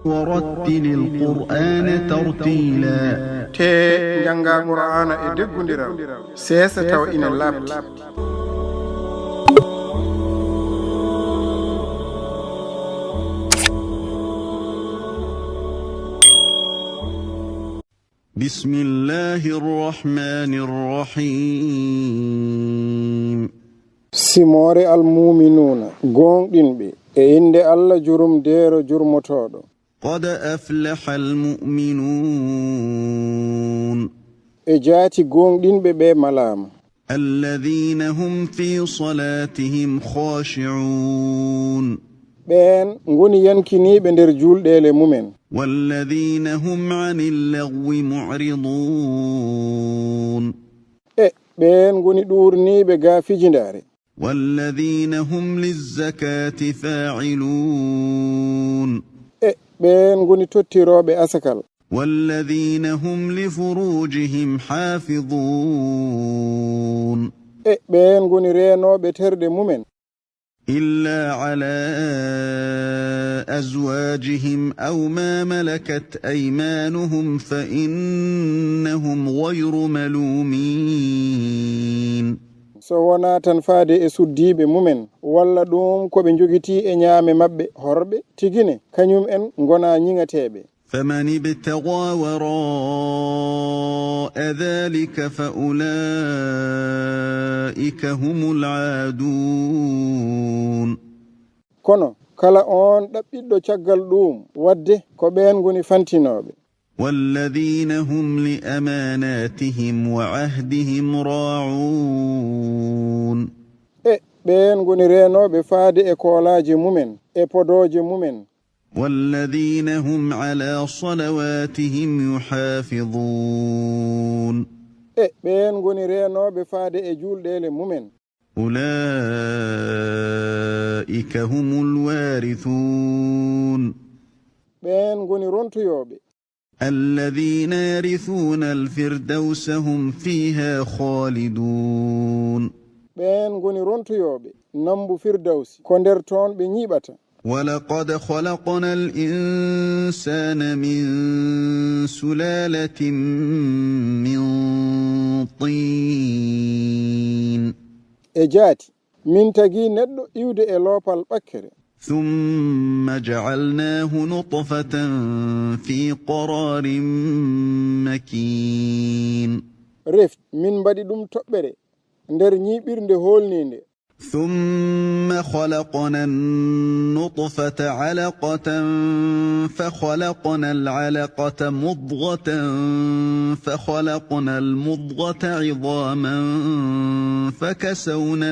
ورتل القرآن ترتيلا te janga qur'ana e deggundiral sesa taw ina labti بسم الله الرحمن الرحيم simore almuminuna gonɗinɓe e inde Allah jurum dero jurmotoɗo قد أفلح المؤمنون e jaati gonɗinɓe ɓe malama الذين هم في صلاتهم خاشعون ɓen ngoni yankiniɓe nder julɗele mumen والذين هم عن اللغو معرضون ɓen ngoni ɗurniɓe ga fijindare والذين هم للزكاة فاعلون ɓen ngoni tottiroɓe asakal والذين هم لفروجهم حافظون ɓen ngoni renoɓe terɗe mumen إلا على أزواجهم أو ما ملكت أيمانهم فإنهم غير ملومين so wona tan faade e suddiɓe mumen walla ɗum ko ɓe jogiti e ñaame maɓɓe horɓe tigine kañum en gona ñiŋateɓe فمن ابتغى وراء ذلك فأولئك هم العادون kono kala on ɗaɓɓiɗɗo caggal ɗum wadde ko ɓen ngoni fantinoɓe والذين هم لأماناتهم وعهدهم راعون ɓen ngoni renoɓe faade e koolaji mumen e podoje mumen والذين هم على صلواتهم يحافظون ɓen ngoni renoɓe faade e julɗele mumen أولئك هم الوارثون ɓen ngoni rontuyoɓe الذين يرثون الفردوس هم فيها خالدون ɓen ngoni rontuyoɓe nambu firdawsi ko nder toon ɓe ñiɓata ولقد خلقنا الإنسان من سلالة من طين e jaati min tagi neɗɗo iwde e loopal ɓakkere ثم جعلناه نطفة في قرار مكين reft min mbaɗi ɗum toɓɓere nder ñiɓirnde holninde ثم خلقنا النطفة علقة فخلقنا العلقة مضغة فخلقنا المضغة عظاما فكسونا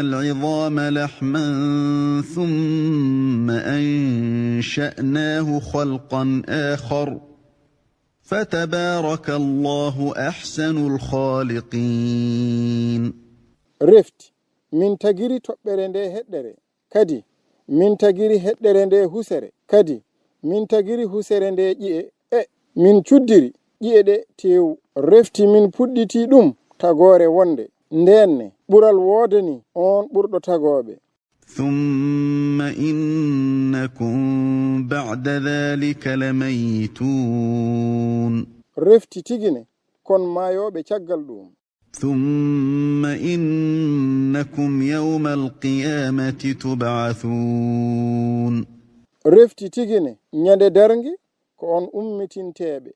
العظام لحما ثم أنشأناه خلقا آخر فتبارك الله أحسن الخالقين reft min tagiri toɓɓere nde heɗɗere kadi min tagiri heɗɗere nde husere kadi min tagiri husere nde ƴi'e min cuddiri ƴi'e ɗe tewu refti min puɗɗiti ɗum tagore wonde ndenne ɓural woodani on ɓurɗo tagoɓe ثم إنكم بعد ذلك لميتون refti tigine kon mayoɓe caggal ɗum ثم إنكم يوم القيامة تبعثون refti tigine ñande darnge ko on ummitinteɓe